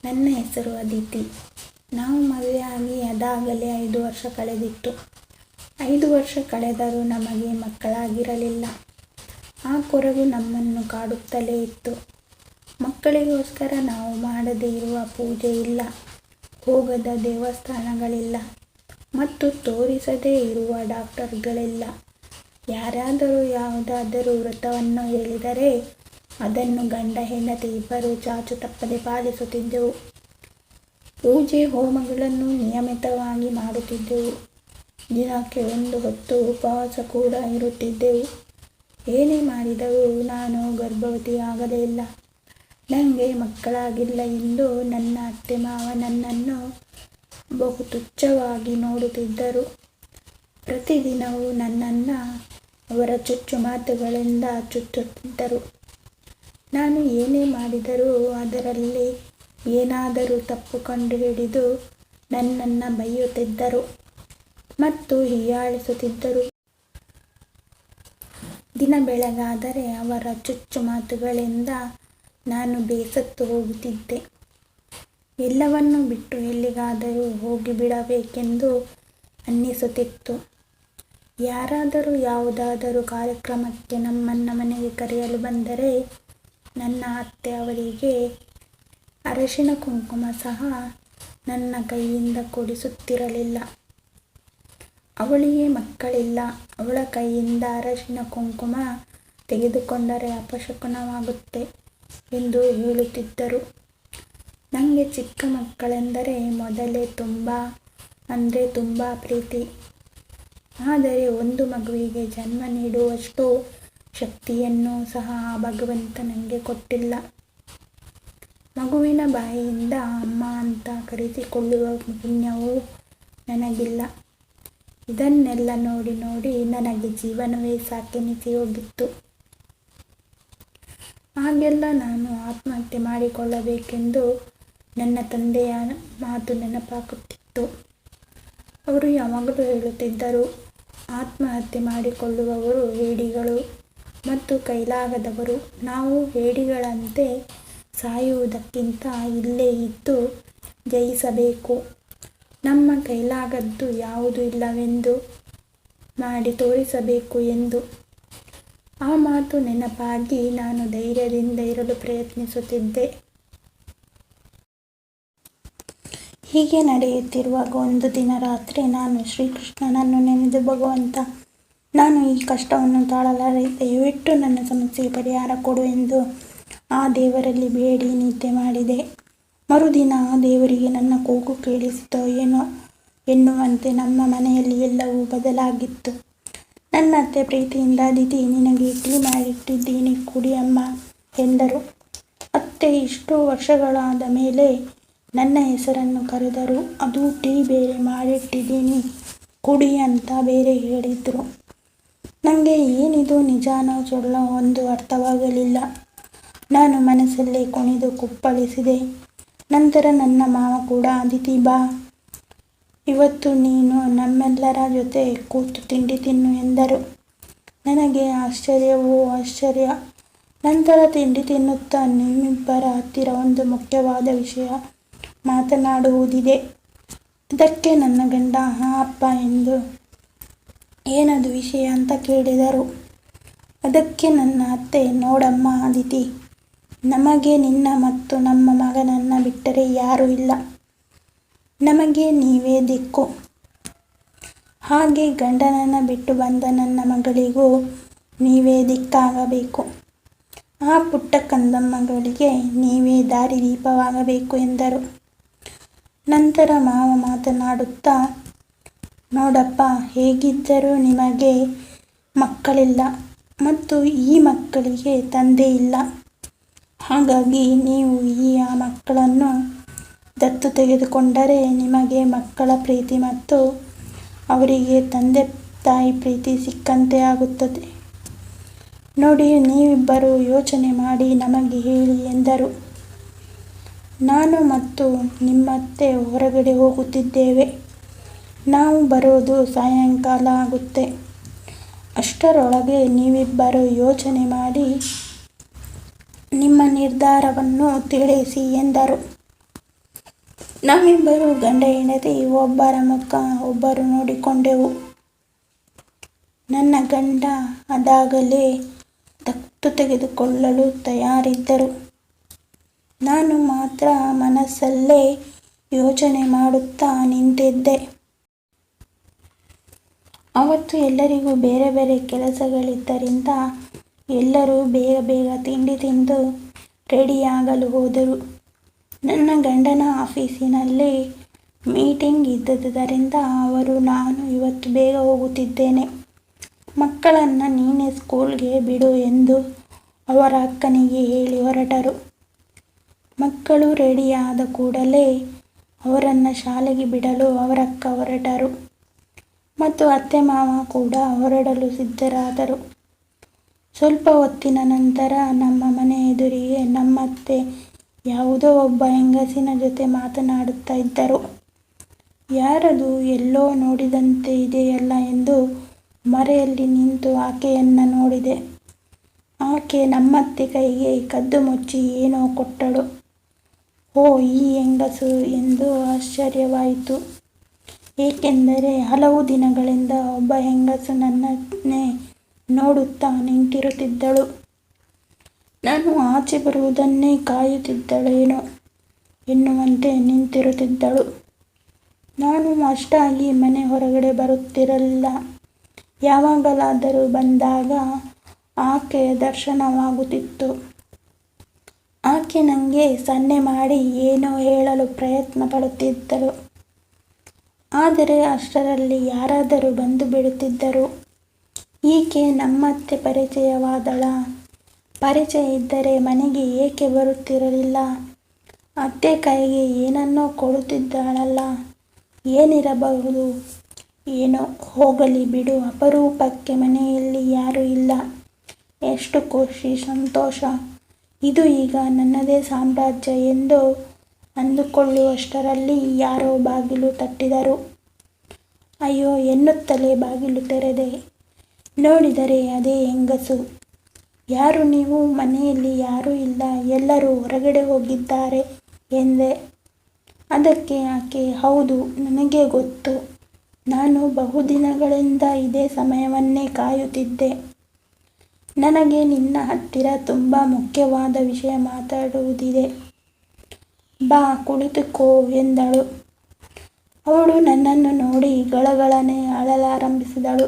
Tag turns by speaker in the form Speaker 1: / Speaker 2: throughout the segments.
Speaker 1: ನನ್ನ ಹೆಸರು ಅದಿತಿ. ನಾವು ಮದುವೆಯಾಗಿ ಅದಾಗಲೇ 5 ವರ್ಷ ಕಳೆದಿತ್ತು. 5 ವರ್ಷ ಕಳೆದರೂ ನಮಗೆ ಮಕ್ಕಳಾಗಿರಲಿಲ್ಲ. ಆ ಕೊರಗು ನಮ್ಮನ್ನು ಕಾಡುತ್ತಲೇ ಇತ್ತು. ಮಕ್ಕಳಿಗೋಸ್ಕರ ನಾವು ಮಾಡದೇ ಇರುವ ಪೂಜೆ ಇಲ್ಲ, ಹೋಗದ ದೇವಸ್ಥಾನಗಳಿಲ್ಲ ಮತ್ತು ತೋರಿಸದೇ ಇರುವ ಡಾಕ್ಟರ್ಗಳಿಲ್ಲ. ಯಾರಾದರೂ ಯಾವುದಾದರೂ ವ್ರತವನ್ನು ಹೇಳಿದರೆ ಅದನ್ನು ಗಂಡ ಹೆಂಡತಿ ಇಬ್ಬರೂ ಚಾಚು ತಪ್ಪದೆ ಪಾಲಿಸುತ್ತಿದ್ದೆವು. ಪೂಜೆ ಹೋಮಗಳನ್ನು ನಿಯಮಿತವಾಗಿ ಮಾಡುತ್ತಿದ್ದೆವು. ದಿನಕ್ಕೆ 1 ಹೊತ್ತು ಉಪವಾಸ ಕೂಡ ಇರುತ್ತಿದ್ದೆವು. ಏನೇ ಮಾಡಿದರೂ ನಾನು ಗರ್ಭವತಿಯಾಗಲೇ ಇಲ್ಲ. ನನಗೆ ಮಕ್ಕಳಾಗಿಲ್ಲ ಎಂದು ನನ್ನ ಅತ್ತೆ ಮಾವ ನನ್ನನ್ನು ಬಹು ತುಚ್ಛವಾಗಿ ನೋಡುತ್ತಿದ್ದರು. ಪ್ರತಿದಿನವೂ ನನ್ನನ್ನು ಅವರ ಚುಚ್ಚು ಮಾತುಗಳಿಂದ ಚುಚ್ಚುತ್ತಿದ್ದರು. ನಾನು ಏನೇ ಮಾಡಿದರೂ ಅದರಲ್ಲಿ ಏನಾದರೂ ತಪ್ಪು ಕಂಡುಹಿಡಿದು ನನ್ನನ್ನು ಬೈಯುತ್ತಿದ್ದರು ಮತ್ತು ಹೀಯಾಳಿಸುತ್ತಿದ್ದರು. ದಿನ ಬೆಳಗಾದರೆ ಅವರ ಚುಚ್ಚು ಮಾತುಗಳಿಂದ ನಾನು ಬೇಸತ್ತು ಹೋಗುತ್ತಿದ್ದೆ. ಎಲ್ಲವನ್ನೂ ಬಿಟ್ಟು ಎಲ್ಲಿಗಾದರೂ ಹೋಗಿಬಿಡಬೇಕೆಂದು ಅನ್ನಿಸುತ್ತಿತ್ತು. ಯಾರಾದರೂ ಯಾವುದಾದರೂ ಕಾರ್ಯಕ್ರಮಕ್ಕೆ ನಮ್ಮನ್ನು ಮನೆಗೆ ಕರೆಯಲು ಬಂದರೆ ನನ್ನ ಅತ್ತೆ ಅವರಿಗೆ ಅರಶಿನ ಕುಂಕುಮ ಸಹ ನನ್ನ ಕೈಯಿಂದ ಕೊಡಿಸುತ್ತಿರಲಿಲ್ಲ. ಅವಳಿಗೆ ಮಕ್ಕಳಿಲ್ಲ, ಅವಳ ಕೈಯಿಂದ ಅರಶಿನ ಕುಂಕುಮ ತೆಗೆದುಕೊಂಡರೆ ಅಪಶಕುನವಾಗುತ್ತೆ ಎಂದು ಹೇಳುತ್ತಿದ್ದರು. ನನಗೆ ಚಿಕ್ಕ ಮಕ್ಕಳೆಂದರೆ ಮೊದಲೇ ತುಂಬ ಪ್ರೀತಿ. ಆದರೆ ಒಂದು ಮಗುವಿಗೆ ಜನ್ಮ ನೀಡುವಷ್ಟು ಶಕ್ತಿಯನ್ನು ಸಹ ಆ ಭಗವಂತ ನನಗೆ ಕೊಟ್ಟಿಲ್ಲ. ಮಗುವಿನ ಬಾಯಿಯಿಂದ ಅಮ್ಮ ಅಂತ ಕರೆಸಿಕೊಳ್ಳುವ ಪುಣ್ಯವೂ ನನಗಿಲ್ಲ. ಇದನ್ನೆಲ್ಲ ನೋಡಿ ನೋಡಿ ನನಗೆ ಜೀವನವೇ ಸಾಕೆನಿಸಿ ಹೋಗಿತ್ತು. ಆಗೆಲ್ಲ ನಾನು ಆತ್ಮಹತ್ಯೆ ಮಾಡಿಕೊಳ್ಳಬೇಕೆಂದು ನನ್ನ ತಂದೆಯ ಮಾತು ನೆನಪಾಗುತ್ತಿತ್ತು. ಅವರು ಯಾವಾಗಲೂ ಹೇಳುತ್ತಿದ್ದರು, ಆತ್ಮಹತ್ಯೆ ಮಾಡಿಕೊಳ್ಳುವವರು ಹೇಡಿಗಳು ಮತ್ತು ಕೈಲಾಗದವರು. ನಾವು ಹೇಡಿಗಳಂತೆ ಸಾಯುವುದಕ್ಕಿಂತ ಇಲ್ಲೇ ಇದ್ದು ಜಯಿಸಬೇಕು. ನಮ್ಮ ಕೈಲಾಗದ್ದು ಯಾವುದೂ ಇಲ್ಲವೆಂದು ಮಾಡಿ ತೋರಿಸಬೇಕು ಎಂದು. ಆ ಮಾತು ನೆನಪಾಗಿ ನಾನು ಧೈರ್ಯದಿಂದ ಇರಲು ಪ್ರಯತ್ನಿಸುತ್ತಿದ್ದೆ. ಹೀಗೆ ನಡೆಯುತ್ತಿರುವಾಗ ಒಂದು ದಿನ ರಾತ್ರಿ ನಾನು ಶ್ರೀಕೃಷ್ಣನನ್ನು ನೆನೆದು, ಭಗವಂತ, ನಾನು ಈ ಕಷ್ಟವನ್ನು ತಾಳಲಾರೆ, ದಯವಿಟ್ಟು ನನ್ನ ಸಮಸ್ಯೆಗೆ ಪರಿಹಾರ ಕೊಡು ಎಂದು ಆ ದೇವರಲ್ಲಿ ಬೇಡಿ ನಿದ್ದೆ ಮಾಡಿದೆ. ಮರುದಿನ ಆ ದೇವರಿಗೆ ನನ್ನ ಕೂಗು ಕೇಳಿಸಿತೋ ಏನೋ ಎನ್ನುವಂತೆ ನಮ್ಮ ಮನೆಯಲ್ಲಿ ಎಲ್ಲವೂ ಬದಲಾಗಿತ್ತು. ನನ್ನ ಅತ್ತೆ ಪ್ರೀತಿಯಿಂದ, ಅದಿತಿ, ನಿನಗೆ ಇಡ್ಲಿ ಮಾಡಿಟ್ಟಿದ್ದೀನಿ, ಕುಡಿ ಅಮ್ಮ ಎಂದರು. ಅತ್ತೆ ಇಷ್ಟು ವರ್ಷಗಳಾದ ಮೇಲೆ ನನ್ನ ಹೆಸರನ್ನು ಕರೆದರು. ಅದು ಟೀ ಬೇರೆ ಮಾಡಿಟ್ಟಿದ್ದೀನಿ ಕುಡಿ ಅಂತ ಬೇರೆ ಹೇಳಿದರು. ನನಗೆ ಏನಿದು ನಿಜಾನೋ ಸುಳ್ಳೋ ಒಂದು ಅರ್ಥವಾಗಲಿಲ್ಲ. ನಾನು ಮನಸ್ಸಲ್ಲೇ ಕುಣಿದು ಕುಪ್ಪಳಿಸಿದೆ. ನಂತರ ನನ್ನ ಮಾವ ಕೂಡ, ಅದಿತಿ ಬಾ, ಇವತ್ತು ನೀನು ನಮ್ಮೆಲ್ಲರ ಜೊತೆ ಕೂತು ತಿಂಡಿ ತಿನ್ನು ಎಂದರು. ನನಗೆ ಆಶ್ಚರ್ಯವೋ ಆಶ್ಚರ್ಯ. ನಂತರ ತಿಂಡಿ ತಿನ್ನುತ್ತಾ, ನಿಮ್ಮಿಬ್ಬರ ಹತ್ತಿರ ಒಂದು ಮುಖ್ಯವಾದ ವಿಷಯ ಮಾತನಾಡುವುದಿದೆ. ಅದಕ್ಕೆ ನನ್ನ ಗಂಡ ಹಾ ಅಪ್ಪ ಎಂದು. ಏನದು ವಿಷಯ ಅಂತ ಕೇಳಿದರು. ಅದಕ್ಕೆ ನನ್ನ ಅತ್ತೆ, ನೋಡಮ್ಮ ಅದಿತಿ, ನಮಗೆ ನಿನ್ನ ಮತ್ತು ನಮ್ಮ ಮಗನನ್ನು ಬಿಟ್ಟರೆ ಯಾರೂ ಇಲ್ಲ. ನಮಗೆ ನೀವೇ ದಿಕ್ಕು. ಹಾಗೆ ಗಂಡನನ್ನು ಬಿಟ್ಟು ಬಂದ ನನ್ನ ಮಗಳಿಗೂ ನೀವೇ ದಿಕ್ಕಾಗಬೇಕು. ಆ ಪುಟ್ಟ ಕಂದಮ್ಮಗಳಿಗೆ ನೀವೇ ದಾರಿದೀಪವಾಗಬೇಕು ಎಂದರು. ನಂತರ ಮಾವ ಮಾತನಾಡುತ್ತಾ, ನೋಡಪ್ಪ, ಹೇಗಿದ್ದರೂ ನಿಮಗೆ ಮಕ್ಕಳಿಲ್ಲ ಮತ್ತು ಈ ಮಕ್ಕಳಿಗೆ ತಂದೆ ಇಲ್ಲ. ಹಾಗಾಗಿ ನೀವು ಆ ಮಕ್ಕಳನ್ನು ದತ್ತು ತೆಗೆದುಕೊಂಡರೆ ನಿಮಗೆ ಮಕ್ಕಳ ಪ್ರೀತಿ ಮತ್ತು ಅವರಿಗೆ ತಂದೆ ತಾಯಿ ಪ್ರೀತಿ ಸಿಕ್ಕಂತೆ ಆಗುತ್ತದೆ. ನೋಡಿ, ನೀವಿಬ್ಬರು ಯೋಚನೆ ಮಾಡಿ ನಮಗೆ ಹೇಳಿ ಎಂದರು. ನಾನು ಮತ್ತು ನಿಮ್ಮತ್ತೆ ಹೊರಗಡೆ ಹೋಗುತ್ತಿದ್ದೇವೆ. ನಾವು ಬರೋದು ಸಾಯಂಕಾಲ ಆಗುತ್ತೆ. ಅಷ್ಟರೊಳಗೆ ನೀವಿಬ್ಬರು ಯೋಚನೆ ಮಾಡಿ ನಿಮ್ಮ ನಿರ್ಧಾರವನ್ನು ತಿಳಿಸಿ ಎಂದರು. ನಾವಿಬ್ಬರು ಗಂಡ ಹೆಂಡತಿ ಒಬ್ಬರ ಮುಖ ಒಬ್ಬರು ನೋಡಿಕೊಂಡೆವು. ನನ್ನ ಗಂಡ ಅದಾಗಲೇ ದತ್ತು ತೆಗೆದುಕೊಳ್ಳಲು ತಯಾರಿದ್ದರು. ನಾನು ಮಾತ್ರ ಮನಸ್ಸಲ್ಲೇ ಯೋಚನೆ ಮಾಡುತ್ತಾ ನಿಂತಿದ್ದೆ. ಅವತ್ತು ಎಲ್ಲರಿಗೂ ಬೇರೆ ಬೇರೆ ಕೆಲಸಗಳಿದ್ದರಿಂದ ಎಲ್ಲರೂ ಬೇಗ ಬೇಗ ತಿಂಡಿ ತಿಂದು ರೆಡಿಯಾಗಲು ಹೋದರು. ನನ್ನ ಗಂಡನ ಆಫೀಸಿನಲ್ಲಿ ಮೀಟಿಂಗ್ ಇದ್ದುದರಿಂದ ನಾನು ಇವತ್ತು ಬೇಗ ಹೋಗುತ್ತಿದ್ದೇನೆ, ಮಕ್ಕಳನ್ನು ನೀನೇ ಸ್ಕೂಲ್ಗೆ ಬಿಡು ಎಂದು ಅವರ ಅಕ್ಕನಿಗೆ ಹೇಳಿ ಹೊರಟರು. ಮಕ್ಕಳು ರೆಡಿಯಾದ ಕೂಡಲೇ ಅವರನ್ನು ಶಾಲೆಗೆ ಬಿಡಲು ಅವರಕ್ಕ ಹೊರಟರು ಮತ್ತು ಅತ್ತೆ ಮಾವ ಕೂಡ ಹೊರಡಲು ಸಿದ್ಧರಾದರು. ಸ್ವಲ್ಪ ಹೊತ್ತಿನ ನಂತರ ನಮ್ಮ ಮನೆ ಎದುರಿಗೆ ನಮ್ಮತ್ತೆ ಯಾವುದೋ ಒಬ್ಬ ಹೆಂಗಸಿನ ಜೊತೆ ಮಾತನಾಡುತ್ತಾ ಇದ್ದರು. ಯಾರದು, ಎಲ್ಲೋ ನೋಡಿದಂತೆ ಇದೆಯಲ್ಲ ಎಂದು ಮರೆಯಲ್ಲಿ ನಿಂತು ಆಕೆಯನ್ನು ನೋಡಿದೆ. ಆಕೆ ನಮ್ಮತ್ತೆ ಕೈಗೆ ಕದ್ದು ಮುಚ್ಚಿ ಏನೋ ಕೊಟ್ಟಳು. ಓ, ಈ ಹೆಂಗಸು ಎಂದು ಆಶ್ಚರ್ಯವಾಯಿತು. ಏಕೆಂದರೆ ಹಲವು ದಿನಗಳಿಂದ ಒಬ್ಬ ಹೆಂಗಸು ನನ್ನನ್ನೇ ನೋಡುತ್ತಾ ನಿಂತಿರುತ್ತಿದ್ದಳು. ನಾನು ಆಚೆ ಬರುವುದನ್ನೇ ಕಾಯುತ್ತಿದ್ದಳೇನೋ ಎನ್ನುವಂತೆ ನಿಂತಿರುತ್ತಿದ್ದಳು. ನಾನು ಅಷ್ಟಾಗಿ ಮನೆ ಹೊರಗಡೆ ಬರುತ್ತಿರಲಿಲ್ಲ. ಯಾವಾಗಲಾದರೂ ಬಂದಾಗ ಆಕೆಯ ದರ್ಶನವಾಗುತ್ತಿತ್ತು. ಆಕೆ ನನಗೆ ಸನ್ನೆ ಮಾಡಿ ಏನೋ ಹೇಳಲು ಪ್ರಯತ್ನ ಪಡುತ್ತಿದ್ದಳು. ಆದರೆ ಅಷ್ಟರಲ್ಲಿ ಯಾರಾದರೂ ಬಂದು ಬಿಡುತ್ತಿದ್ದರು. ಈಕೆ ನಮ್ಮತ್ತೆ ಪರಿಚಯವಾದಳ? ಪರಿಚಯ ಇದ್ದರೆ ಮನೆಗೆ ಏಕೆ ಬರುತ್ತಿರಲಿಲ್ಲ? ಅತ್ತೆ ಕೈಗೆ ಏನನ್ನೋ ಕೊಡುತ್ತಿದ್ದಾಳಲ್ಲ, ಏನಿರಬಹುದು? ಏನೋ, ಹೋಗಲಿ ಬಿಡು, ಅಪರೂಪಕ್ಕೆ ಮನೆಯಲ್ಲಿ ಯಾರೂ ಇಲ್ಲ. ಎಷ್ಟು ಖುಷಿ, ಸಂತೋಷ, ಇದು ಈಗ ನನ್ನದೇ ಸಾಮ್ರಾಜ್ಯ ಎಂದು ಅಂದುಕೊಳ್ಳುವಷ್ಟರಲ್ಲಿ ಯಾರೋ ಬಾಗಿಲು ತಟ್ಟಿದರು. ಅಯ್ಯೋ ಎನ್ನುತ್ತಲೇ ಬಾಗಿಲು ತೆರೆದೆ. ನೋಡಿದರೆ ಅದೇ ಹೆಂಗಸು. ಯಾರು ನೀವು? ಮನೆಯಲ್ಲಿ ಯಾರೂ ಇಲ್ಲ, ಎಲ್ಲರೂ ಹೊರಗಡೆ ಹೋಗಿದ್ದಾರೆ ಎಂದೆ. ಅದಕ್ಕೆ ಆಕೆ, ಹೌದು, ನನಗೆ ಗೊತ್ತು. ನಾನು ಬಹುದಿನಗಳಿಂದ ಇದೇ ಸಮಯವನ್ನೇ ಕಾಯುತ್ತಿದ್ದೆ. ನನಗೆ ನಿನ್ನ ಹತ್ತಿರ ತುಂಬ ಮುಖ್ಯವಾದ ವಿಷಯ ಮಾತಾಡುವುದಿದೆ. ಬಾ, ಕುಳಿತುಕೋ ಎಂದಳು. ಅವಳು ನನ್ನನ್ನು ನೋಡಿ ಗಳಗಳನೆ ಅಳಲಾರಂಭಿಸಿದಳು.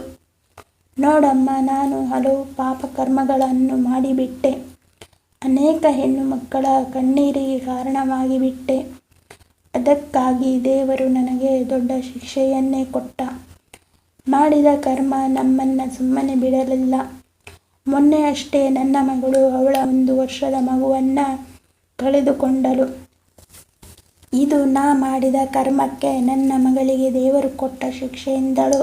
Speaker 1: ನೋಡಮ್ಮ, ನಾನು ಹಲವು ಪಾಪಕರ್ಮಗಳನ್ನು ಮಾಡಿಬಿಟ್ಟೆ. ಅನೇಕ ಹೆಣ್ಣು ಮಕ್ಕಳ ಕಣ್ಣೀರಿಗೆ ಕಾರಣವಾಗಿಬಿಟ್ಟೆ. ಅದಕ್ಕಾಗಿ ದೇವರು ನನಗೆ ದೊಡ್ಡ ಶಿಕ್ಷೆಯನ್ನೇ ಕೊಟ್ಟ. ಮಾಡಿದ ಕರ್ಮ ನಮ್ಮನ್ನು ಸುಮ್ಮನೆ ಬಿಡಲಿಲ್ಲ. ಮೊನ್ನೆ ಅಷ್ಟೇ ನನ್ನ ಮಗಳು ಅವಳ 1 ವರ್ಷದ ಮಗುವನ್ನು ಕಳೆದುಕೊಂಡಳು. ಇದು ನಾ ಮಾಡಿದ ಕರ್ಮಕ್ಕೆ ನನ್ನ ಮಗಳಿಗೆ ದೇವರು ಕೊಟ್ಟ ಶಿಕ್ಷೆ ಎಂದಳು.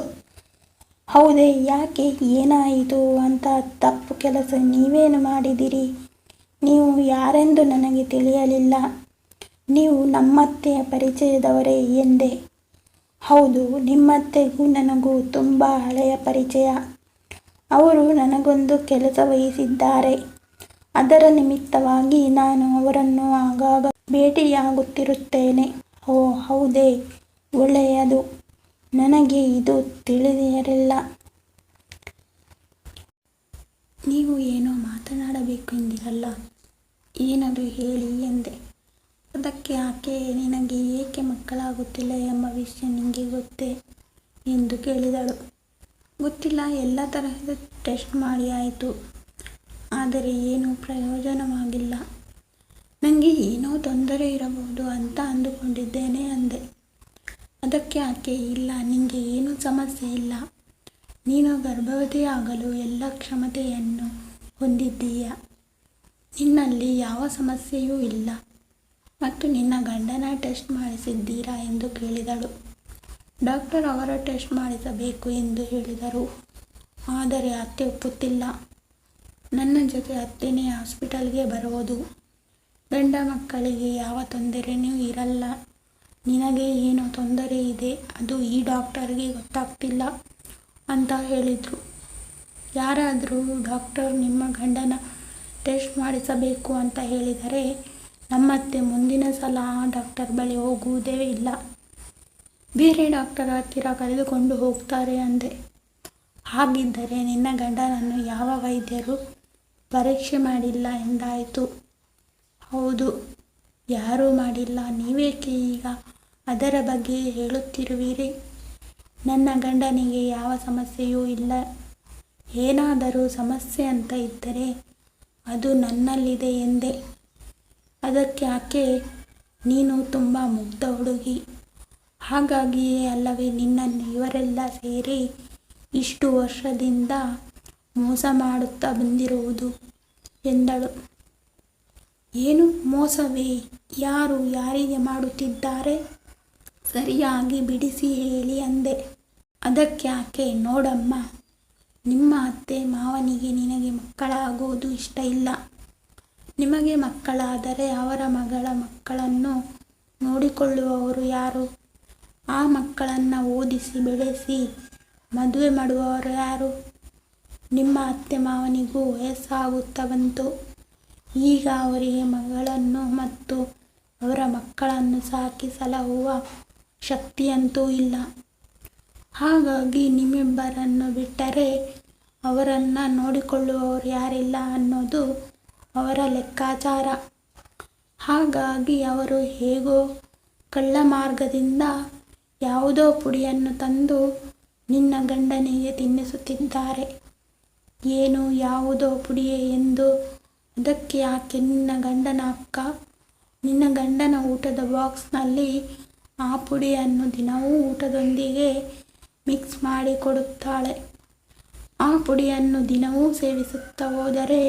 Speaker 1: ಹೌದೇ? ಯಾಕೆ, ಏನಾಯಿತು? ಅಂತ ತಪ್ಪು ಕೆಲಸ ನೀವೇನು ಮಾಡಿದಿರಿ? ನೀವು ಯಾರೆಂದು ನನಗೆ ತಿಳಿಯಲಿಲ್ಲ. ನೀವು ನಮ್ಮತ್ತೆಯ ಪರಿಚಯದವರೇ ಎಂದೆ. ಹೌದು, ನಿಮ್ಮತ್ತೆಗೂ ನನಗೂ ತುಂಬ ಹಳೆಯ ಪರಿಚಯ. ಅವರು ನನಗೊಂದು ಕೆಲಸ ವಹಿಸಿದ್ದಾರೆ. ಅದರ ನಿಮಿತ್ತವಾಗಿ ನಾನು ಅವರನ್ನು ಆಗಾಗ ಭೇಟಿಯಾಗುತ್ತಿರುತ್ತೇನೆ. ಓ ಹೌದೇ, ಒಳ್ಳೆಯದು. ನನಗೆ ಇದು ತಿಳಿದಿರಲಿಲ್ಲ. ನೀವು ಏನೋ ಮಾತನಾಡಬೇಕು ಎಂದಿರಲ್ಲ, ಏನದು ಹೇಳಿ ಎಂದೆ. ಅದಕ್ಕೆ ಆಕೆ, ನಿನಗೆ ಏಕೆ ಮಕ್ಕಳಾಗುತ್ತಿಲ್ಲ ಎಂಬ ವಿಷಯ ನಿನಗೆ ಗೊತ್ತೇ ಎಂದು ಕೇಳಿದಳು. ಗೊತ್ತಿಲ್ಲ, ಎಲ್ಲ ತರಹದ ಟೆಸ್ಟ್ ಮಾಡಿ ಆಯಿತು, ಆದರೆ ಏನೂ ಪ್ರಯೋಜನವಾಗಿಲ್ಲ. ನನಗೆ ಏನೋ ತೊಂದರೆ ಇರಬಹುದು ಅಂತ ಅಂದುಕೊಂಡಿದ್ದೇನೆ ಅಂದೆ. ಅದಕ್ಕೆ ಆಕೆ, ಇಲ್ಲ, ನಿನಗೆ ಏನೂ ಸಮಸ್ಯೆ ಇಲ್ಲ. ನೀನು ಗರ್ಭವತಿಯಾಗಲು ಎಲ್ಲ ಕ್ಷಮತೆಯನ್ನು ಹೊಂದಿದ್ದೀಯ. ನಿನ್ನಲ್ಲಿ ಯಾವ ಸಮಸ್ಯೆಯೂ ಇಲ್ಲ. ಮತ್ತು ನಿನ್ನ ಗಂಡನ ಟೆಸ್ಟ್ ಮಾಡಿಸಿದ್ದೀರಾ ಎಂದು ಕೇಳಿದಳು. ಡಾಕ್ಟರ್ ಅವರ ಟೆಸ್ಟ್ ಮಾಡಿಸಬೇಕು ಎಂದು ಹೇಳಿದರು. ಆದರೆ ಅತ್ತೆ ಒಪ್ಪುತ್ತಿಲ್ಲ. ನನ್ನ ಜೊತೆ ಅತ್ತೆನೇ ಹಾಸ್ಪಿಟಲ್ಗೆ ಬರುವುದು. ಗಂಡ ಮಕ್ಕಳಿಗೆ ಯಾವ ತೊಂದರೆಯೂ ಇರಲ್ಲ. ನಿನಗೆ ಏನೋ ತೊಂದರೆ ಇದೆ, ಅದು ಈ ಡಾಕ್ಟರ್ಗೆ ಗೊತ್ತಾಗ್ತಿಲ್ಲ ಅಂತ ಹೇಳಿದರು. ಯಾರಾದರೂ ಡಾಕ್ಟರ್ ನಿಮ್ಮ ಗಂಡನ ಟೆಸ್ಟ್ ಮಾಡಿಸಬೇಕು ಅಂತ ಹೇಳಿದರೆ ನಮ್ಮತ್ತೆ ಮುಂದಿನ ಸಲ ಆ ಡಾಕ್ಟರ್ ಬಳಿ ಹೋಗುವುದೇ ಇಲ್ಲ. ಬೇರೆ ಡಾಕ್ಟರ್ ಹತ್ತಿರ ಕರೆದುಕೊಂಡು ಹೋಗ್ತಾರೆ ಅಂದೆ. ಹಾಗಿದ್ದರೆ ನಿನ್ನ ಗಂಡನನ್ನು ಯಾವ ವೈದ್ಯರು ಪರೀಕ್ಷೆ ಮಾಡಿಲ್ಲ ಎಂದಾಯಿತು. ಹೌದು, ಯಾರೂ ಮಾಡಿಲ್ಲ. ನೀವೇಕೆ ಈಗ ಅದರ ಬಗ್ಗೆ ಹೇಳುತ್ತಿರುವಿರಿ? ನನ್ನ ಗಂಡನಿಗೆ ಯಾವ ಸಮಸ್ಯೆಯೂ ಇಲ್ಲ. ಏನಾದರೂ ಸಮಸ್ಯೆ ಅಂತ ಇದ್ದರೆ ಅದು ನನ್ನಲ್ಲಿದೆ ಎಂದೆ. ಅದಕ್ಕೆ ಯಾಕೆ? ನೀನು ತುಂಬ ಮುಗ್ಧ ಹುಡುಗಿ. ಹಾಗಾಗಿಯೇ ಅಲ್ಲವೇ ನಿನ್ನನ್ನು ಇವರೆಲ್ಲ ಸೇರಿ ಇಷ್ಟು ವರ್ಷದಿಂದ ಮೋಸ ಮಾಡುತ್ತಾ ಬಂದಿರುವುದು ಎಂದಳು. ಏನು ಮೋಸವೇ? ಯಾರು ಯಾರಿಗೆ ಮಾಡುತ್ತಿದ್ದಾರೆ? ಸರಿಯಾಗಿ ಬಿಡಿಸಿ ಹೇಳಿ ಅಂದೆ. ಅದಕ್ಕೆ ಯಾಕೆ? ನೋಡಮ್ಮ, ನಿಮ್ಮ ಅತ್ತೆ ಮಾವನಿಗೆ ನಿನಗೆ ಮಕ್ಕಳಾಗುವುದು ಇಷ್ಟ ಇಲ್ಲ. ನಿಮಗೆ ಮಕ್ಕಳಾದರೆ ಅವರ ಮಗಳ ಮಕ್ಕಳನ್ನು ನೋಡಿಕೊಳ್ಳುವವರು ಯಾರು? ಆ ಮಕ್ಕಳನ್ನು ಓದಿಸಿ ಬೆಳೆಸಿ ಮದುವೆ ಮಾಡುವವರು ಯಾರು? ನಿಮ್ಮ ಅತ್ತೆ ಮಾವನಿಗೂ ವಯಸ್ಸಾಗುತ್ತಾ ಬಂತು. ಈಗ ಅವರಿಗೆ ಮಗಳನ್ನು ಮತ್ತು ಅವರ ಮಕ್ಕಳನ್ನು ಸಾಕಿ ಸಲಹುವ ಶಕ್ತಿಯಂತೂ ಇಲ್ಲ. ಹಾಗಾಗಿ ನಿಮ್ಮಿಬ್ಬರನ್ನು ಬಿಟ್ಟರೆ ಅವರನ್ನು ನೋಡಿಕೊಳ್ಳುವವರು ಯಾರಿಲ್ಲ ಅನ್ನೋದು ಅವರ ಲೆಕ್ಕಾಚಾರ. ಹಾಗಾಗಿ ಅವರು ಹೇಗೋ ಕಳ್ಳ ಮಾರ್ಗದಿಂದ ಯಾವುದೋ ಪುಡಿಯನ್ನು ತಂದು ನಿನ್ನ ಗಂಡನಿಗೆ ತಿನ್ನಿಸುತ್ತಿದ್ದಾರೆ. ಏನು ಯಾವುದೋ ಪುಡಿಯೇ ಎಂದು? ಅದಕ್ಕೆ ಯಾಕೆ? ನಿನ್ನ ಗಂಡನ ಅಕ್ಕ ನಿನ್ನ ಗಂಡನ ಊಟದ ಬಾಕ್ಸ್ನಲ್ಲಿ ಆ ಪುಡಿಯನ್ನು ದಿನವೂ ಊಟದೊಂದಿಗೆ ಮಿಕ್ಸ್ ಮಾಡಿ ಕೊಡುತ್ತಾಳೆ. ಆ ಪುಡಿಯನ್ನು ದಿನವೂ ಸೇವಿಸುತ್ತಾ ಹೋದರೆ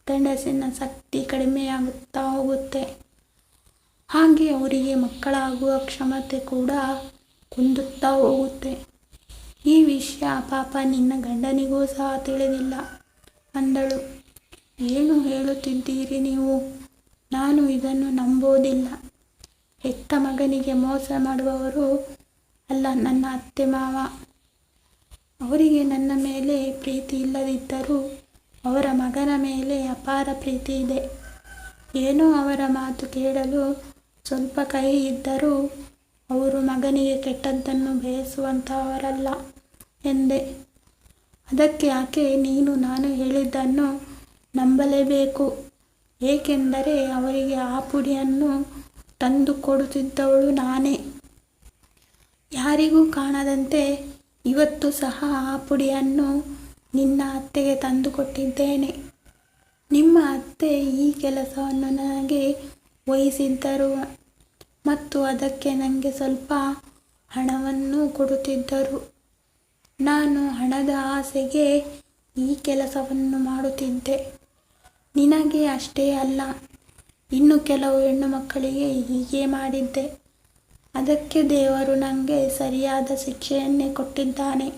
Speaker 1: ಗಂಡಸಿನ ಶಕ್ತಿ ಕಡಿಮೆಯಾಗುತ್ತಾ ಹೋಗುತ್ತೆ. ಹಾಗೆ ಅವರಿಗೆ ಮಕ್ಕಳಾಗುವ ಕ್ಷಮತೆ ಕೂಡ ಕುಂದುತ್ತಾ ಹೋಗುತ್ತೆ. ಈ ವಿಷಯ ಪಾಪ ನಿನ್ನ ಗಂಡನಿಗೂ ಸಹ ತಿಳಿದಿಲ್ಲ ಅಂದಳು. ಏನು ಹೇಳುತ್ತಿದ್ದೀರಿ ನೀವು? ನಾನು ಇದನ್ನು ನಂಬೋದಿಲ್ಲ. ಹೆತ್ತ ಮಗನಿಗೆ ಮೋಸ ಮಾಡುವವರು ಅಲ್ಲ ನನ್ನ ಅತ್ತೆ ಮಾವ. ಅವರಿಗೆ ನನ್ನ ಮೇಲೆ ಪ್ರೀತಿ ಇಲ್ಲದಿದ್ದರೂ ಅವರ ಮಗನ ಮೇಲೆ ಅಪಾರ ಪ್ರೀತಿ ಇದೆ. ಏನೋ ಅವರ ಮಾತು ಕೇಳಲು ಸ್ವಲ್ಪ ಕಹಿ ಇದ್ದರೂ ಅವರು ಮಗನಿಗೆ ಕೆಟ್ಟದ್ದನ್ನು ಬಯಸುವಂತಹವರಲ್ಲ ಎಂದೆ. ಅದಕ್ಕೆ ಯಾಕೆ? ನೀನು ನಾನು ಹೇಳಿದ್ದನ್ನು ನಂಬಲೇಬೇಕು. ಏಕೆಂದರೆ ಅವರಿಗೆ ಆ ಪುಡಿಯನ್ನು ತಂದು ಕೊಡುತ್ತಿದ್ದವಳು ನಾನೇ. ಯಾರಿಗೂ ಕಾಣದಂತೆ ಇವತ್ತು ಸಹ ಆ ಪುಡಿಯನ್ನು ನಿನ್ನ ಅತ್ತೆಗೆ ತಂದು ಕೊಟ್ಟಿದ್ದೇನೆ. ನಿಮ್ಮ ಅತ್ತೆ ಈ ಕೆಲಸವನ್ನು ನನಗೆ ವಹಿಸಿದ್ದರು ಮತ್ತು ಅದಕ್ಕೆ ನನಗೆ ಸ್ವಲ್ಪ ಹಣವನ್ನು ಕೊಡುತ್ತಿದ್ದರು. ನಾನು ಹಣದ ಆಸೆಗೆ ಈ ಕೆಲಸವನ್ನು ಮಾಡುತ್ತಿದ್ದೆ. ನಿನಗೆ ಅಷ್ಟೇ ಅಲ್ಲ, ಇನ್ನು ಕೆಲವು ಹೆಣ್ಣು ಮಕ್ಕಳಿಗೆ ಹೀಗೆ ಮಾಡಿದ್ದೆ. ಅದಕ್ಕೆ ದೇವರು ನನಗೆ ಸರಿಯಾದ ಶಿಕ್ಷೆಯನ್ನೇ ಕೊಟ್ಟಿದ್ದಾನೆ.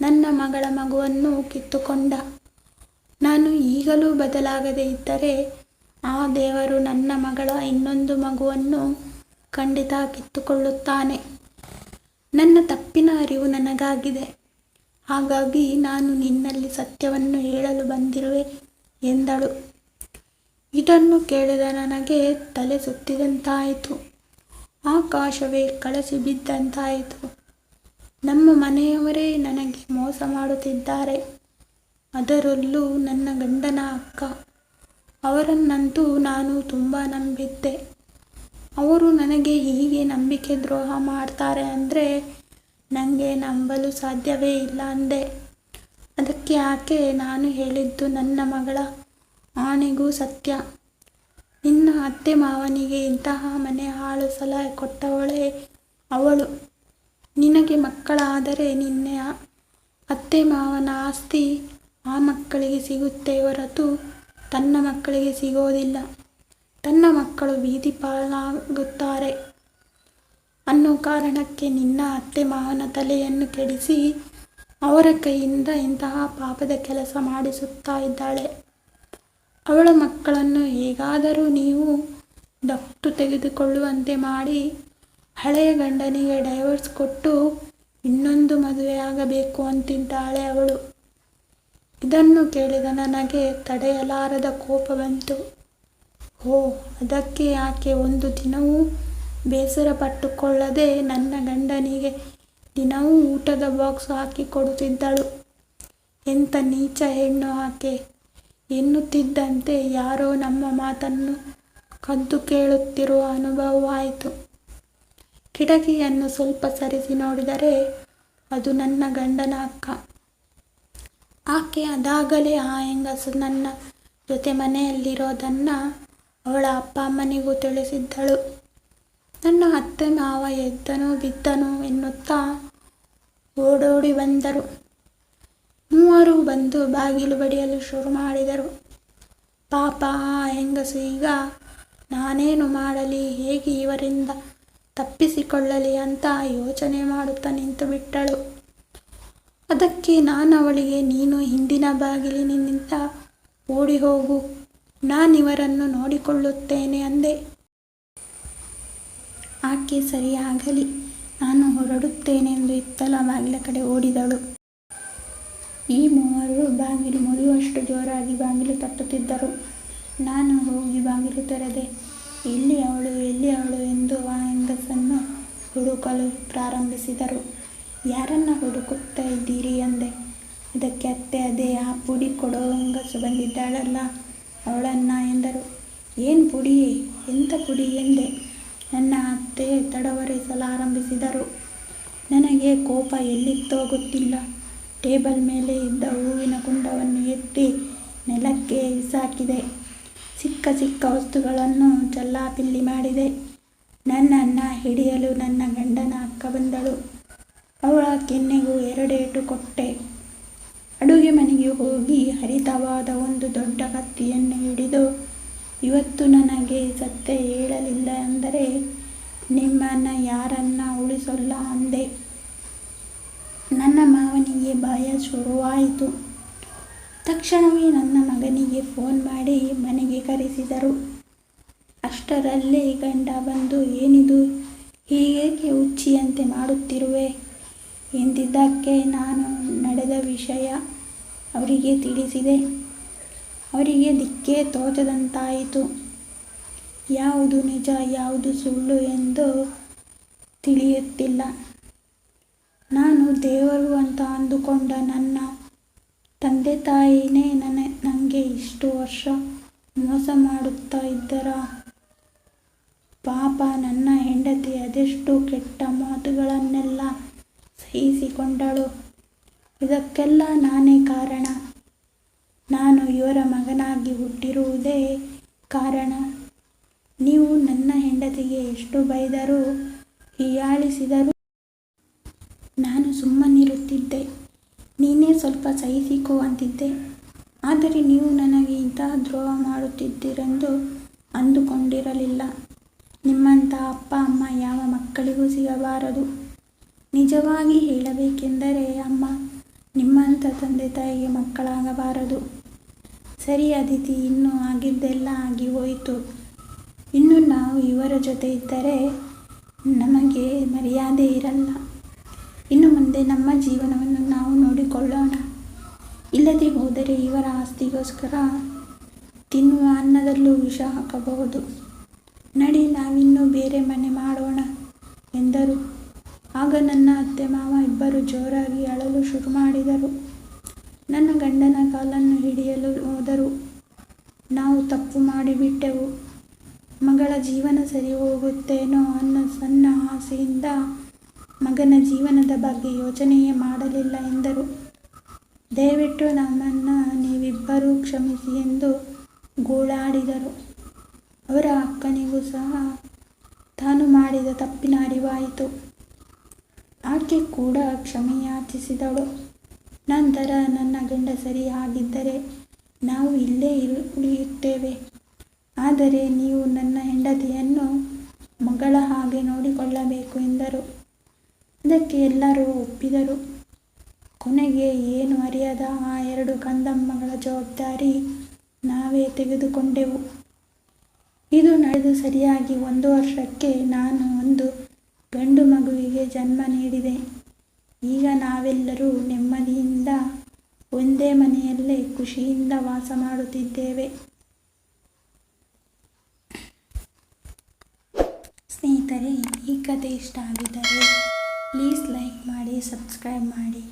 Speaker 1: ನನ್ನ ಮಗಳ ಮಗುವನ್ನು ಕಿತ್ತುಕೊಂಡ. ನಾನು ಈಗಲೂ ಬದಲಾಗದೇ ಇದ್ದರೆ ಆ ದೇವರು ನನ್ನ ಮಗಳ ಇನ್ನೊಂದು ಮಗುವನ್ನು ಖಂಡಿತ ಕಿತ್ತುಕೊಳ್ಳುತ್ತಾನೆ. ನನ್ನ ತಪ್ಪಿನ ಅರಿವು ನನಗಾಗಿದೆ. ಹಾಗಾಗಿ ನಾನು ನಿನ್ನಲ್ಲಿ ಸತ್ಯವನ್ನು ಹೇಳಲು ಬಂದಿರುವೆ ಎಂದಳು. ಇದನ್ನು ಕೇಳಿದ ನನಗೆ ತಲೆ ಸುತ್ತಿದಂತಾಯಿತು. ಆಕಾಶವೇ ಕಳಚಿ ಬಿದ್ದಂತಾಯಿತು. ನಮ್ಮ ಮನೆಯವರೇ ನನಗೆ ಮೋಸ ಮಾಡುತ್ತಿದ್ದಾರೆ. ಅದರಲ್ಲೂ ನನ್ನ ಗಂಡನ ಅಕ್ಕ. ಅವರನ್ನಂತೂ ನಾನು ತುಂಬ ನಂಬಿದ್ದೆ. ಅವರು ನನಗೆ ಹೀಗೆ ನಂಬಿಕೆ ದ್ರೋಹ ಮಾಡ್ತಾರೆ ಅಂದರೆ ನನಗೆ ನಂಬಲು ಸಾಧ್ಯವೇ ಇಲ್ಲ ಅಂದೆ. ಅದಕ್ಕೆ ಯಾಕೆ? ನಾನು ಹೇಳಿದ್ದು ನನ್ನ ಮಗಳ ಆಣೆಗೂ ಸತ್ಯ. ನಿನ್ನ ಅತ್ತೆ ಮಾವನಿಗೆ ಇಂತಹ ಮನೆ ಹಾಳು ಸಲಹೆ ಕೊಟ್ಟವಳೇ ಅವಳು. ನಿನಗೆ ಮಕ್ಕಳಾದರೆ ನಿನ್ನ ಅತ್ತೆ ಮಾವನ ಆಸ್ತಿ ಆ ಮಕ್ಕಳಿಗೆ ಸಿಗುತ್ತೆ ಹೊರತು ತನ್ನ ಮಕ್ಕಳಿಗೆ ಸಿಗೋದಿಲ್ಲ. ತನ್ನ ಮಕ್ಕಳು ಬೀದಿ ಪಾಲಾಗುತ್ತಾರೆ ಅನ್ನೋ ಕಾರಣಕ್ಕೆ ನಿನ್ನ ಅತ್ತೆ ಮಾವನ ತಲೆಯನ್ನು ಕೆಡಿಸಿ ಅವರ ಕೈಯಿಂದ ಇಂತಹ ಪಾಪದ ಕೆಲಸ ಮಾಡಿಸುತ್ತಾ ಇದ್ದಾಳೆ. ಅವಳ ಮಕ್ಕಳನ್ನು ಹೇಗಾದರೂ ನೀವು ದತ್ತು ತೆಗೆದುಕೊಳ್ಳುವಂತೆ ಮಾಡಿ ಹಳೆಯ ಗಂಡನಿಗೆ ಡೈವರ್ಸ್ ಕೊಟ್ಟು ಇನ್ನೊಂದು ಮದುವೆಯಾಗಬೇಕು ಅಂತಿದ್ದಾಳೆ ಅವಳು. ಇದನ್ನು ಕೇಳಿದ ನನಗೆ ತಡೆಯಲಾರದ ಕೋಪ ಬಂತು. ಓ, ಅದಕ್ಕೆ ಆಕೆ ಒಂದು ದಿನವೂ ಬೇಸರ ಪಟ್ಟುಕೊಳ್ಳದೆ ನನ್ನ ಗಂಡನಿಗೆ ದಿನವೂ ಊಟದ ಬಾಕ್ಸ್ ಹಾಕಿಕೊಡುತ್ತಿದ್ದಳು. ಎಂಥ ನೀಚ ಹೆಣ್ಣು ಆಕೆ ಎನ್ನುತ್ತಿದ್ದಂತೆ ಯಾರೋ ನಮ್ಮ ಮಾತನ್ನು ಕದ್ದು ಕೇಳುತ್ತಿರುವ ಅನುಭವವಾಯಿತು. ಕಿಟಕಿಯನ್ನು ಸ್ವಲ್ಪ ಸರಿಸಿ ನೋಡಿದರೆ ಅದು ನನ್ನ ಗಂಡನ ಅಕ್ಕ. ಆಕೆ ಅದಾಗಲೇ ಆ ಹೆಂಗಸು ನನ್ನ ಜೊತೆ ಮನೆಯಲ್ಲಿರೋದನ್ನು ಅವಳ ಅಪ್ಪ ಅಮ್ಮನಿಗೂ ತಿಳಿಸಿದ್ದಳು. ನನ್ನ ಅತ್ತೆ ಮಾವ ಎದ್ದನು ಬಿದ್ದನು ಎನ್ನುತ್ತಾ ಓಡೋಡಿ ಬಂದರು. ಮೂವರು ಬಂದು ಬಾಗಿಲು ಬಡಿಯಲು ಶುರು ಮಾಡಿದರು. ಪಾಪ ಆ ಹೆಂಗಸು ಈಗ ನಾನೇನು ಮಾಡಲಿ, ಹೇಗೆ ಇವರಿಂದ ತಪ್ಪಿಸಿಕೊಳ್ಳಲಿ ಅಂತ ಯೋಚನೆ ಮಾಡುತ್ತಾ ನಿಂತು ಬಿಟ್ಟಳು. ಅದಕ್ಕೆ ನಾನು ಅವಳಿಗೆ, ನೀನು ಹಿಂದಿನ ಬಾಗಿಲಿನಿಂದ ಓಡಿ ಹೋಗು, ನಾನಿವರನ್ನು ನೋಡಿಕೊಳ್ಳುತ್ತೇನೆ ಅಂದೆ. ಆಕೆ ಸರಿಯಾಗಲಿ, ನಾನು ಹೊರಡುತ್ತೇನೆಂದು ಹಿತ್ತಲ ಬಾಗಿಲ ಕಡೆ ಓಡಿದಳು. ಈ ಮೂವರು ಬಾಗಿಲು ಮುರಿಯುವಷ್ಟು ಜೋರಾಗಿ ಬಾಗಿಲು ತಟ್ಟುತ್ತಿದ್ದರು. ನಾನು ಹೋಗಿ ಬಾಗಿಲು ತೆರೆದೆ. ಎಲ್ಲಿ ಅವಳು ಎಂದು ಆ ಹೆಂಗಸನ್ನು ಹುಡುಕಲು ಪ್ರಾರಂಭಿಸಿದರು. ಯಾರನ್ನ ಹುಡುಕುತ್ತಾ ಇದ್ದೀರಿ ಅಂದೆ. ಅದಕ್ಕೆ ಅತ್ತೆ, ಅದೇ ಆ ಪುಡಿ ಕೊಡೋ ಹೆಂಗಸು ಬಂದಿದ್ದಾಳಲ್ಲ ಅವಳನ್ನ ಎಂದರು. ಏನು ಪುಡಿಯೇ, ಎಂಥ ಪುಡಿ ಎಂದೆ. ನನ್ನ ಅತ್ತೆ ತಡವರಿಸಲಾರಂಭಿಸಿದರು. ನನಗೆ ಕೋಪ ಎಲ್ಲಿತ್ತೋ ಗೊತ್ತಿಲ್ಲ. ಟೇಬಲ್ ಮೇಲೆ ಇದ್ದ ಹೂವಿನ ಕುಂಡವನ್ನು ಎತ್ತಿ ನೆಲಕ್ಕೆ ಬಿಸಾಕಿದೆ. ಸಿಕ್ಕ ವಸ್ತುಗಳನ್ನು ಚೆಲ್ಲಾಪಿಲ್ಲಿ ಮಾಡಿದೆ. ನನ್ನನ್ನು ಹಿಡಿಯಲು ನನ್ನ ಗಂಡನ ಅಕ್ಕ ಬಂದಳು. ಅವಳ ಕೆನ್ನೆಗೂ 2 ಏಟು ಕೊಟ್ಟೆ. ಅಡುಗೆ ಮನೆಗೆ ಹೋಗಿ ಹರಿತವಾದ ಒಂದು ದೊಡ್ಡ ಕತ್ತಿಯನ್ನು ಹಿಡಿದು, ಇವತ್ತು ನನಗೆ ಸತ್ಯ ಹೇಳಲಿಲ್ಲ ಅಂದರೆ ನಿಮ್ಮನ್ನು ಯಾರನ್ನ ಉಳಿಸೋಲ್ಲ ಅಂದೆ. ನನ್ನ ಮಾವನಿಗೆ ಭಯ ಶುರುವಾಯಿತು. ತಕ್ಷಣವೇ ನನ್ನ ಮಗನಿಗೆ ಫೋನ್ ಮಾಡಿ ಮನೆಗೆ ಕರೆಸಿದರು. ಅಷ್ಟರಲ್ಲೇ ಗಂಡ ಬಂದು, ಏನಿದು, ಹೀಗೇಕೆ ಹುಚ್ಚಿಯಂತೆ ಮಾಡುತ್ತಿರುವೆ ಎಂದಿದ್ದಕ್ಕೆ ನಾನು ನಡೆದ ವಿಷಯ ಅವರಿಗೆ ತಿಳಿಸಿದೆ. ಅವರಿಗೆ ದಿಕ್ಕೇ ತೋಚದಂತಾಯಿತು. ಯಾವುದು ನಿಜ ಯಾವುದು ಸುಳ್ಳು ಎಂದು ತಿಳಿಯುತ್ತಿಲ್ಲ. ನಾನು ದೇವರು ಅಂತ ಅಂದುಕೊಂಡ ನನ್ನ ತಂದೆ ತಾಯಿನೇ ನನಗೆ ಇಷ್ಟು ವರ್ಷ ಮೋಸ ಮಾಡುತ್ತಾ ಇದ್ದರಾ? ಪಾಪ ನನ್ನ ಹೆಂಡತಿ ಅದೆಷ್ಟು ಕೆಟ್ಟ ಮಾತುಗಳನ್ನೆಲ್ಲ ಸಹಿಸಿಕೊಂಡಳು. ಇದಕ್ಕೆಲ್ಲ ನಾನೇ ಕಾರಣ. ನಾನು ಇವರ ಮಗನಾಗಿ ಹುಟ್ಟಿರುವುದೇ ಕಾರಣ. ನೀವು ನನ್ನ ಹೆಂಡತಿಗೆ ಎಷ್ಟು ಬೈದರೂ ಹೀಯಾಳಿಸಿದರೂ ನಾನು ಸುಮ್ಮನಿರುತ್ತಿದ್ದೆ. ನೀನೇ ಸ್ವಲ್ಪ ಸಹಿಸಿಕೋ ಅಂತಿದ್ದೆ. ಆದರೆ ನೀವು ನನಗೆ ಇಂತಹ ದ್ರೋಹ ಮಾಡುತ್ತಿದ್ದೀರೆಂದು ಅಂದುಕೊಂಡಿರಲಿಲ್ಲ. ನಿಮ್ಮಂಥ ಅಪ್ಪ ಅಮ್ಮ ಯಾವ ಮಕ್ಕಳಿಗೂ ಸಿಗಬಾರದು. ನಿಜವಾಗಿ ಹೇಳಬೇಕೆಂದರೆ ಅಮ್ಮ ನಿಮ್ಮಂಥ ತಂದೆ ತಾಯಿಗೆ ಮಕ್ಕಳಾಗಬಾರದು. ಸರಿ ಅದಿತಿ, ಇನ್ನು ಆಗಿದ್ದೆಲ್ಲ ಆಗಿ ಹೋಯಿತು. ಇನ್ನು ನಾವು ಇವರ ಜೊತೆ ಇದ್ದರೆ ನಮಗೆ ಮರ್ಯಾದೆ ಇರಲ್ಲ. ಇನ್ನು ಮುಂದೆ ನಮ್ಮ ಜೀವನವನ್ನು ನಾವು ನೋಡಿಕೊಳ್ಳೋಣ. ಇಲ್ಲದೆ ಹೋದರೆ ಇವರ ಆಸ್ತಿಗೋಸ್ಕರ ತಿನ್ನುವ ಅನ್ನದಲ್ಲೂ ವಿಷ ಹಾಕಬಹುದು. ನಡಿ, ನಾವಿನ್ನೂ ಬೇರೆ ಮನೆ ಮಾಡೋಣ ಎಂದರು. ಆಗ ನನ್ನ ಅತ್ತೆ ಮಾವ ಇಬ್ಬರು ಜೋರಾಗಿ ಅಳಲು ಶುರು ಮಾಡಿದರು. ನನ್ನ ಗಂಡನ ಕಾಲನ್ನು ಹಿಡಿಯಲು ಹೋದರು. ನಾವು ತಪ್ಪು ಮಾಡಿಬಿಟ್ಟೆವು. ಮಗಳ ಜೀವನ ಸರಿ ಹೋಗುತ್ತೇನೋ ಅನ್ನೋ ಸಣ್ಣ ಆಸೆಯಿಂದ ಮಗನ ಜೀವನದ ಬಗ್ಗೆ ಯೋಚನೆಯೇ ಮಾಡಲಿಲ್ಲ ಎಂದರು. ದಯವಿಟ್ಟು ನಮ್ಮನ್ನು ನೀವಿಬ್ಬರೂ ಕ್ಷಮಿಸಿ ಎಂದು ಗೋಳಾಡಿದರು. ಅವರ ಅಕ್ಕನಿಗೂ ಸಹ ತಾನು ಮಾಡಿದ ತಪ್ಪಿನ ಅರಿವಾಯಿತು. ಆಕೆ ಕೂಡ ಕ್ಷಮೆಯಾಚಿಸಿದಳು. ನಂತರ ನನ್ನ ಗಂಡ ಸರಿ ಆಗಿದ್ದರೆ ನಾವು ಇಲ್ಲೇ ಉಳಿಯುತ್ತೇವೆ. ಆದರೆ ನೀವು ನನ್ನ ಹೆಂಡತಿಯನ್ನು ಮಗಳ ಹಾಗೆ ನೋಡಿಕೊಳ್ಳಬೇಕು ಎಂದರು. ಅದಕ್ಕೆ ಎಲ್ಲರೂ ಒಪ್ಪಿದರು. ಕೊನೆಗೆ ಏನು ಅರಿಯದ ಆ 2 ಕಂದಮ್ಮಗಳ ಜವಾಬ್ದಾರಿ ನಾವೇ ತೆಗೆದುಕೊಂಡೆವು. ಇದು ನಡೆದು ಸರಿಯಾಗಿ 1 ವರ್ಷಕ್ಕೆ ನಾನು ಒಂದು ಗಂಡು ಮಗುವಿಗೆ ಜನ್ಮ ನೀಡಿದೆ. ಈಗ ನಾವೆಲ್ಲರೂ ನೆಮ್ಮದಿಯಿಂದ ಒಂದೇ ಮನೆಯಲ್ಲೇ ಖುಷಿಯಿಂದ ವಾಸ ಮಾಡುತ್ತಿದ್ದೇವೆ. ಸ್ನೇಹಿತರೆ, ಈ ಕಥೆ ಇಷ್ಟ ಆಗಿದ್ದರೆ ಪ್ಲೀಸ್ ಲೈಕ್ ಮಾಡಿ, ಸಬ್ಸ್ಕ್ರೈಬ್ ಮಾಡಿ.